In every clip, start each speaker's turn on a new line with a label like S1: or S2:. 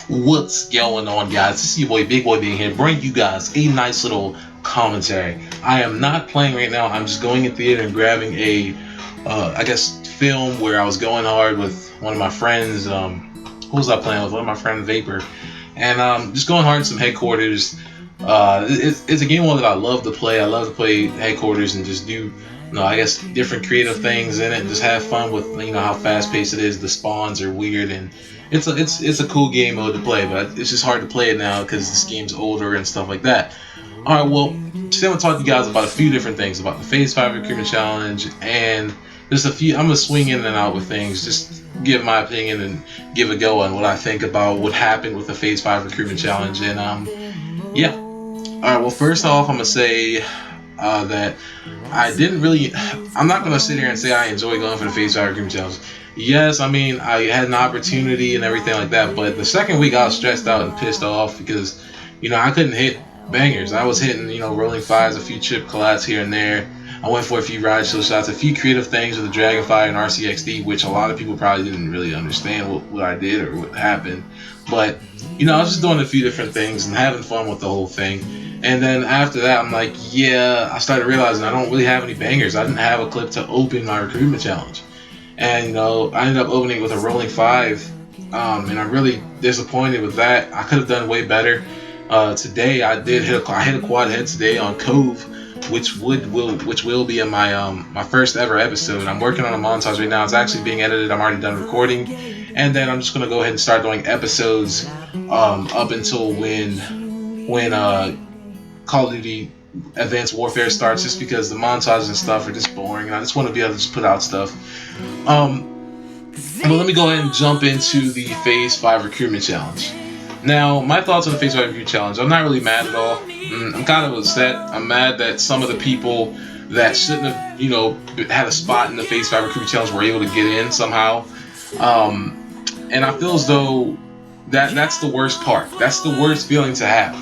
S1: What's going on, guys? This is your boy Big Boy being here, bringing you guys a nice little commentary. I am not playing right now. I'm just going in theater and grabbing a, I guess, film where I was going hard with one of my friends. Who was I playing with? One of my friends, Vapor, and just going hard in some headquarters. It's a game that I love to play. I love to play headquarters and just do, I guess different creative things in it. And just have fun with how fast paced it is. The spawns are weird and it's a cool game mode to play, but it's just hard to play it now because this game's older and stuff like that. All right, well, today I'm gonna talk to you guys about a few different things about the Phase 5 Recruitment Challenge and just a few. I'm gonna swing in and out with things, just give my opinion and give a go on what I think about what happened with the Phase 5 Recruitment Challenge. And yeah. All right, well, first off, I'm gonna say that I'm not gonna sit here and say I enjoy going for the Phase 5 Recruitment Challenge. Yes, I mean, I had an opportunity and everything like that, but the second week I was stressed out and pissed off because, I couldn't hit bangers. I was hitting, rolling fives, a few chip collabs here and there. I went for a few ride show shots, a few creative things with the Dragonfire and RCXD, which a lot of people probably didn't really understand what I did or what happened. But, I was just doing a few different things and having fun with the whole thing. And then after that, I'm like, yeah, I started realizing I don't really have any bangers. I didn't have a clip to open my recruitment challenge. And, I ended up opening with a rolling five. And I'm really disappointed with that. I could have done way better. Today, I hit a quad head today on Cove, which will be in my my first ever episode. I'm working on a montage right now. It's actually being edited. I'm already done recording. And then I'm just going to go ahead and start doing episodes up until when Call of Duty Advanced Warfare starts, just because the montages and stuff are just boring and I just want to be able to just put out stuff. Well, let me go ahead and jump into the Phase 5 Recruitment Challenge. Now, my thoughts on the Phase 5 Recruitment Challenge, I'm not really mad at all. I'm kind of upset. I'm mad that some of the people that shouldn't have, had a spot in the Phase 5 Recruitment Challenge were able to get in somehow. And I feel as though that's the worst part. That's the worst feeling to have.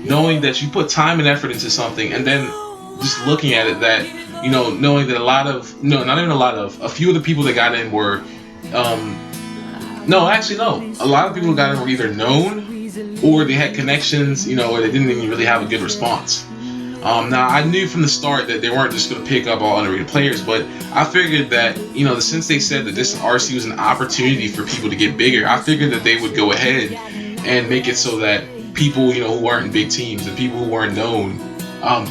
S1: Knowing that you put time and effort into something and then just looking at it that, knowing that a few of the people that got in were, a lot of people who got in were either known or they had connections, or they didn't even really have a good response. Now, I knew from the start that they weren't just going to pick up all underrated players, but I figured that, since they said that this RC was an opportunity for people to get bigger, I figured that they would go ahead and make it so that people, who weren't in big teams and people who weren't known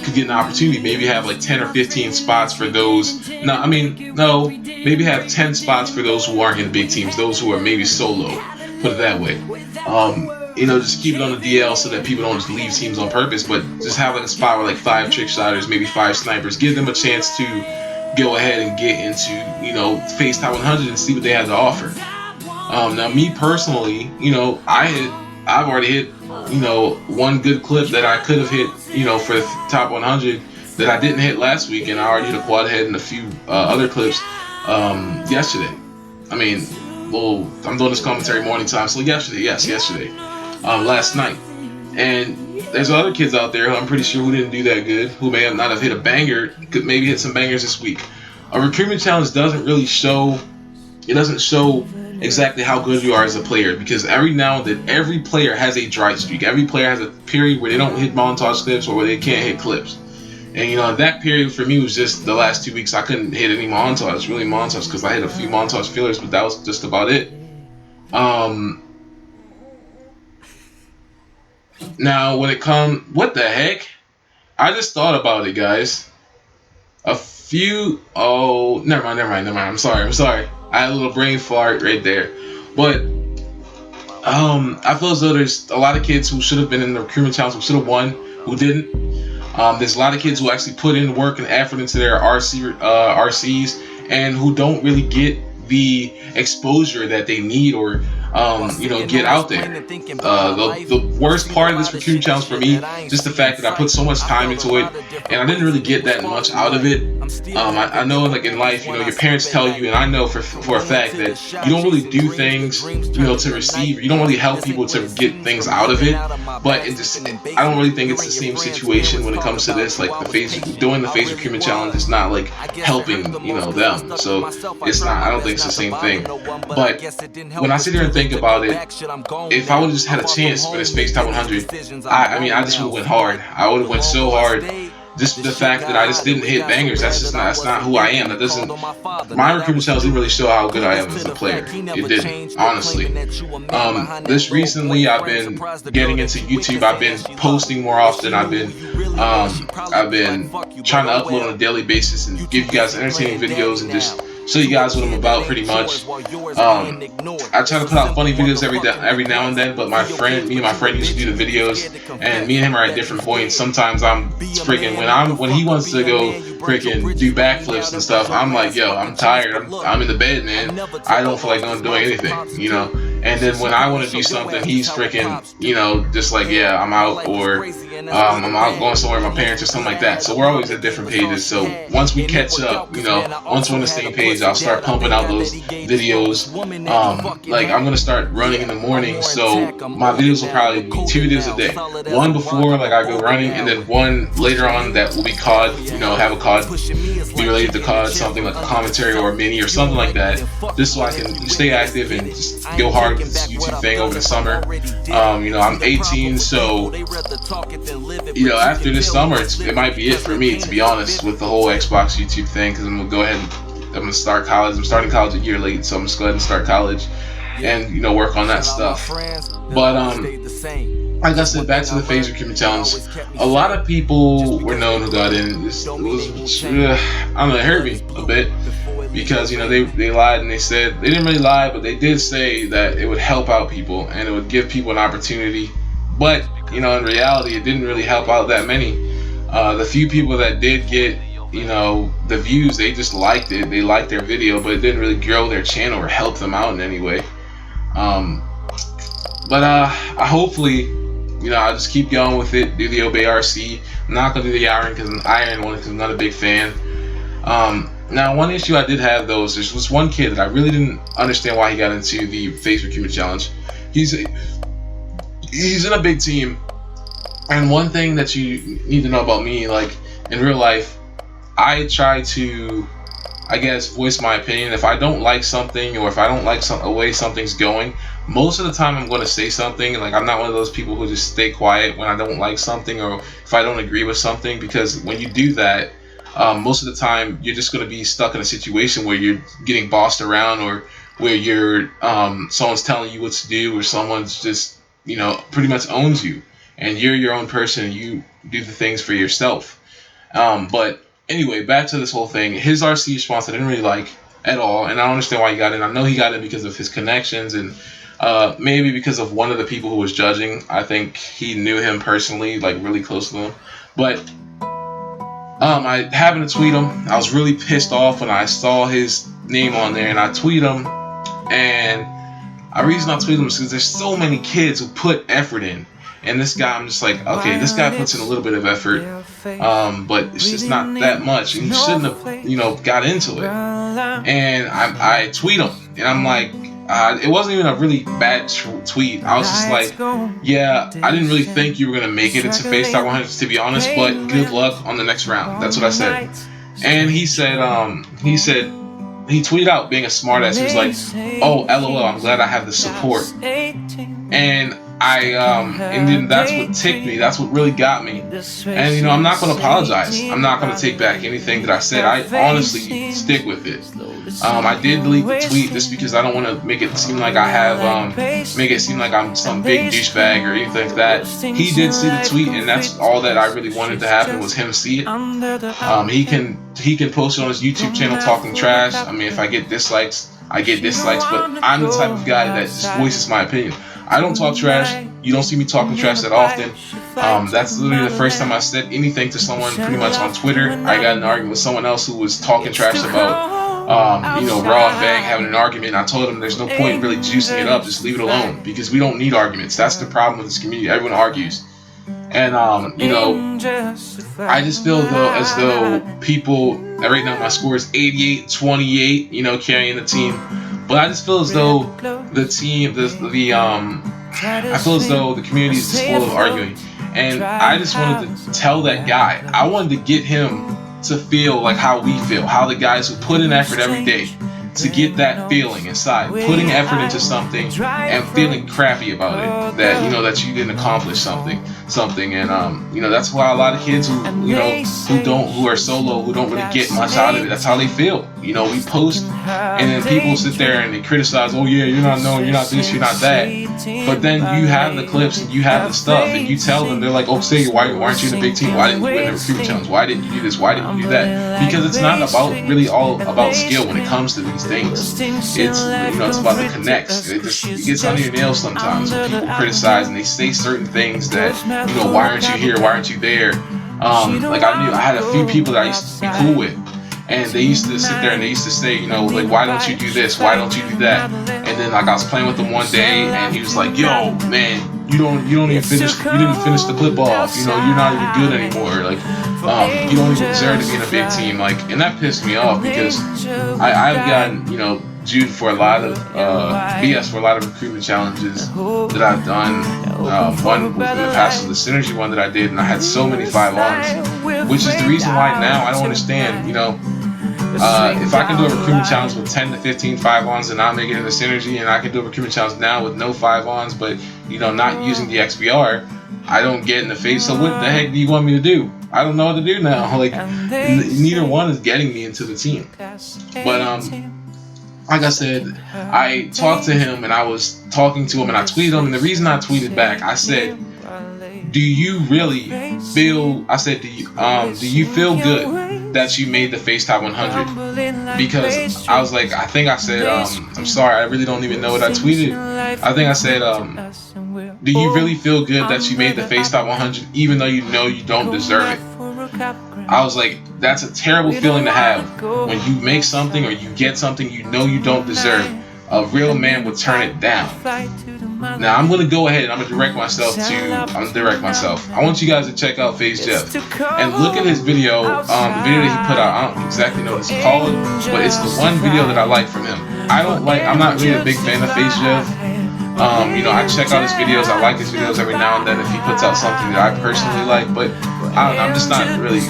S1: could get an opportunity. Maybe have like 10 or 15 spots for those. Maybe have 10 spots for those who aren't in big teams, those who are maybe solo, put it that way. Just keep it on the DL so that people don't just leave teams on purpose, but just have like a spot with like 5 trick shotters, maybe 5 snipers. Give them a chance to go ahead and get into, Phase Top 100 and see what they have to offer. Now, me personally, I've already hit, one good clip that I could have hit, for the top 100 that I didn't hit last week, and I already hit a quad head and a few other clips yesterday. I mean, well, I'm doing this commentary morning time, so yesterday, last night. And there's other kids out there who I'm pretty sure who didn't do that good, who may not have hit a banger, could maybe hit some bangers this week. A recruitment challenge doesn't really show, exactly how good you are as a player, because every now and then every player has a dry streak. Every player has a period where they don't hit montage clips or where they can't hit clips. And that period for me was just the last 2 weeks. I couldn't hit any montage, because I hit a few montage fillers, but that was just about it. Now when it comes, what the heck? I just thought about it, guys. Never mind. I'm sorry. I had a little brain fart right there. But I feel as though there's a lot of kids who should have been in the recruitment challenge, who should have won, who didn't. There's a lot of kids who actually put in work and effort into their RCs and who don't really get the exposure that they need or get out there. The worst part of this recruiting challenge for me, just the fact that I put so much time into it and I didn't really get that much out of it. I know, like in life, your parents tell you, and I know for a fact that you don't really do things, to receive. You don't really help people to get things out of it. But I don't really think it's the same situation when it comes to this. Like doing the phase recruitment challenge is not like helping, them. So it's not. I don't think it's the same thing. But when I sit here and think think about it, if I would have just had a chance for this FaceTime 100, I mean, I just would have went hard. I would have went so hard. Just the fact that I just didn't hit bangers, that's not who I am. That doesn't, my recruitment channels didn't really show how good I am as a player. It didn't, honestly. This recently, I've been getting into YouTube. I've been posting more often. I've been trying to upload on a daily basis and give you guys entertaining videos and just show you guys what I'm about, pretty much. I try to put out funny videos every now and then, but me and my friend used to do the videos, and me and him are at different points. Sometimes I'm freaking when he wants to go freaking do backflips and stuff, I'm like, yo, I'm tired. I'm in the bed, man. I don't feel like doing anything, you know. And then when I want to do something, he's freaking, you know, just like, yeah, I'm out, or I'm out going somewhere with my parents or something like that. So we're always at different pages. So once we catch up, you know, once we're on the same page, I'll start pumping out those videos. Like I'm gonna start running in the morning, so my videos will probably be 2 videos a day. One before, like I go running, and then one later on that will be COD. You know, have a COD, be related to COD, something like a commentary or a mini or something like that, just so I can stay active and just go hard with this YouTube thing over the summer. You know, I'm 18, so you know, after this summer, it might be it for me, to be honest, with the whole Xbox YouTube thing, because I'm gonna go ahead and I'm gonna start college. I'm starting college a year late, so I'm just go ahead and start college and, you know, work on that stuff. But like I said, back to the FaZe Recruitment Challenge. A lot of people were known who got in. I don't know, it hurt me a bit, because, you know, they lied, and they said, they didn't really lie, but they did say that it would help out people and it would give people an opportunity. But, you know, in reality, it didn't really help out that many. The few people that did get, you know, the views, they just liked it. They liked their video, but it didn't really grow their channel or help them out in any way. But I hopefully, you know, I'll just keep going with it, do the Obey RC. I'm not going to do the Iron one because I'm not a big fan. Now, one issue I did have, though, is there's this one kid that I really didn't understand why he got into the FaZe Recruitment Challenge. He's in a big team, and one thing that you need to know about me, like in real life, I try to, I guess, voice my opinion. If I don't like something, or if I don't like the way something's going, most of the time I'm going to say something. Like, I'm not one of those people who just stay quiet when I don't like something, or if I don't agree with something, because when you do that, most of the time you're just going to be stuck in a situation where you're getting bossed around, or where you're someone's telling you what to do, or someone's just, you know, pretty much owns you, and you're your own person, and you do the things for yourself. But anyway, back to this whole thing. His RC response I didn't really like at all, and I don't understand why he got in. I know he got in because of his connections, and maybe because of one of the people who was judging. I think he knew him personally, like really close to him. But I happened to tweet him. I was really pissed off when I saw his name on there, and I tweet him. And the reason I tweet him is because there's so many kids who put effort in. And this guy, I'm just like, okay, this guy puts in a little bit of effort, but it's just not that much, and he shouldn't have, you know, got into it. And I tweet him, and I'm like, it wasn't even a really bad tweet. I was just like, yeah, I didn't really think you were gonna make it into FaceTime 100, to be honest, but good luck on the next round. That's what I said. And he said, he tweeted out, being a smartass, he was like, oh, LOL, I'm glad I have the support. And and then that's what ticked me. That's what really got me. And, you know, I'm not going to apologize. I'm not going to take back anything that I said. I honestly stick with it. I did delete the tweet just because I don't want to make it seem like I have, make it seem like I'm some big douchebag or anything like that. He did see the tweet, and that's all that I really wanted to happen, was him see it. He can post it on his YouTube channel talking trash. I mean, if I get dislikes, I get dislikes, but I'm the type of guy that just voices my opinion. I don't talk trash. You don't see me talking trash that often. That's literally the first time I said anything to someone pretty much on Twitter. I got in an argument with someone else who was talking trash about, you know, Raw and Bang having an argument. And I told him there's no point in really juicing it up. Just leave it alone, because we don't need arguments. That's the problem with this community. Everyone argues. And, you know, I just feel as though people, right now my score is 88-28, you know, carrying the team. But I just feel as though the team, I feel as though the community is just full of arguing. And I just wanted to tell that guy, I wanted to get him to feel like how we feel, how the guys who put in effort every day, to get that feeling inside, putting effort into something and feeling crappy about it, that that you didn't accomplish something, and that's why a lot of kids who are solo, who don't really get much out of it, that's how they feel. We post, and then people sit there and they criticize, oh yeah, you're not known, you're not this, you're not that. But then you have the clips and you have the stuff, and you tell them, they're like, oh, say, why aren't you in the big team? Why didn't you win the recruitment challenge? Why didn't you do this? Why didn't you do that? Because it's not about really all about skill when it comes to these things. It's it's about the connects. It gets under your nails sometimes when people criticize and they say certain things that why aren't you here? Why aren't you there? Like I had a few people that I used to be cool with, and they used to sit there and they used to say, like, why don't you do this? Why don't you do that? And then like I was playing with him one day, and he was like, yo, man, you didn't finish the clip off. You're not even good anymore. Like, you don't even deserve to be in a big team. Like, and that pissed me off because I've gotten Jude for a lot of BS for a lot of recruitment challenges that I've done. One in the past was the synergy one that I did, and I had so many 5-ons, which is the reason why now I don't understand. If I can do a recruitment challenge with 10 to 15 5-ons and not make it into synergy, and I can do a recruitment challenge now with no 5-ons, but not using the XBR, I don't get in the face. So what the heck do you want me to do? I don't know what to do now. Like, neither one is getting me into the team. But like I said, I talked to him, and I was talking to him, and I tweeted him, and the reason I tweeted back, I said, do you really feel, I said, do you feel good that you made the Face Top 100? Because I was like, I think I said, I'm sorry, I really don't even know what I tweeted. I think I said, do you really feel good that you made the Face Top 100 even though you don't deserve it? I was like, that's a terrible feeling to have when you make something or you get something you don't deserve. A real man would turn it down. Now I'm gonna go ahead and I'm gonna direct myself. I want you guys to check out Face Jeff and look at his video, the video that he put out. I don't exactly know what it's called, but it's the one video that I like from him. I'm not really a big fan of Face Jeff. I check out his videos. I like his videos every now and then if he puts out something that I personally like, but I'm just not really,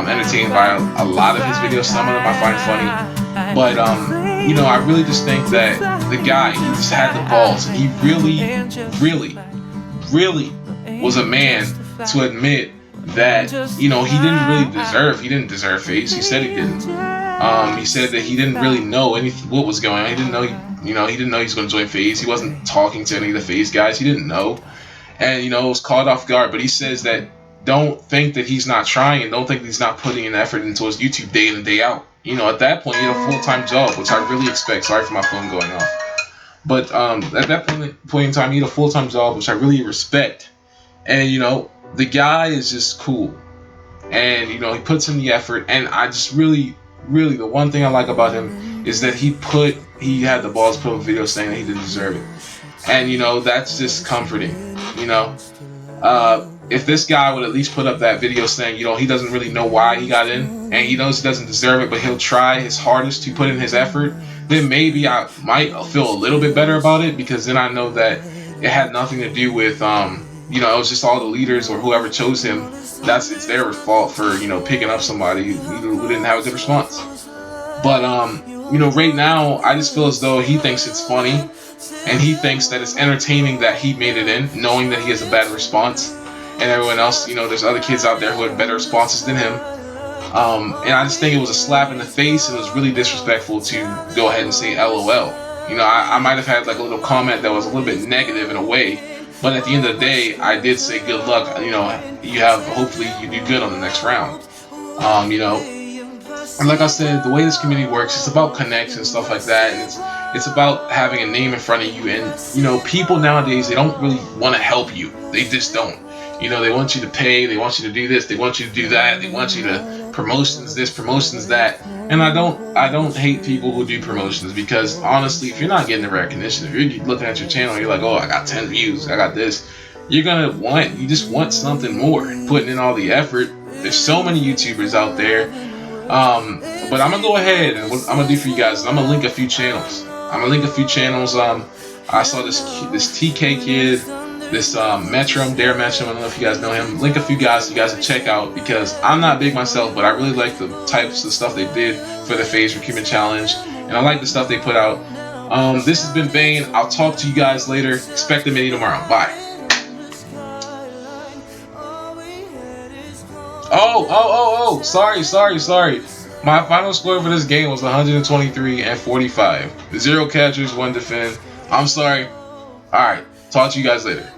S1: entertained by a lot of his videos. Some of them I find funny, but I really just think that the guy, he just had the balls, and he really was a man to admit that he didn't deserve Face. He said he didn't. He said that he didn't really know what was going on. He didn't know he didn't know he was going to join Face. He wasn't talking to any of the Face guys. He didn't know, and it was caught off guard. But he says that don't think that he's not trying, and don't think that he's not putting an effort into his YouTube day in and day out. At that point, he had a full-time job, which I really expect. Sorry for my phone going off. But at that point in time, he had a full-time job, which I really respect. And, the guy is just cool. And, he puts in the effort. And I just really, the one thing I like about him is that he had the balls to put up a video saying that he didn't deserve it. And, that's just comforting, If this guy would at least put up that video saying, he doesn't really know why he got in, and he knows he doesn't deserve it, but he'll try his hardest to put in his effort, then maybe I might feel a little bit better about it, because then I know that it had nothing to do with, it was just all the leaders or whoever chose him. It's their fault for, picking up somebody who didn't have a good response. But, right now, I just feel as though he thinks it's funny, and he thinks that it's entertaining that he made it in, knowing that he has a bad response. And everyone else, there's other kids out there who had better responses than him. And I just think it was a slap in the face, and it was really disrespectful to go ahead and say LOL. I might have had like a little comment that was a little bit negative in a way, but at the end of the day, I did say good luck. Hopefully you do good on the next round. And like I said, the way this community works, it's about connects and stuff like that, and it's about having a name in front of you. And people nowadays, they don't really want to help you. They just don't. They want you to pay, they want you to do this, they want you to do that, they want you to promotions this, promotions that. And I don't hate people who do promotions, because honestly, if you're not getting the recognition, if you're looking at your channel and you're like, oh, I got 10 views, I got this, you just want something more, putting in all the effort. There's so many YouTubers out there. But I'm gonna go ahead, and what I'm gonna do for you guys is I'm gonna link a few channels. I saw this TK kid. this Metrum, Dare Metrum. I don't know if you guys know him. Link a few guys so you guys can check out, because I'm not big myself, but I really like the types of stuff they did for the Phase Recruitment Challenge, and I like the stuff they put out. This has been Bane. I'll talk to you guys later. Expect a mini tomorrow. Bye. Oh, sorry. My final score for this game was 123 and 45. 0 catchers, 1 defend. I'm sorry. Alright, talk to you guys later.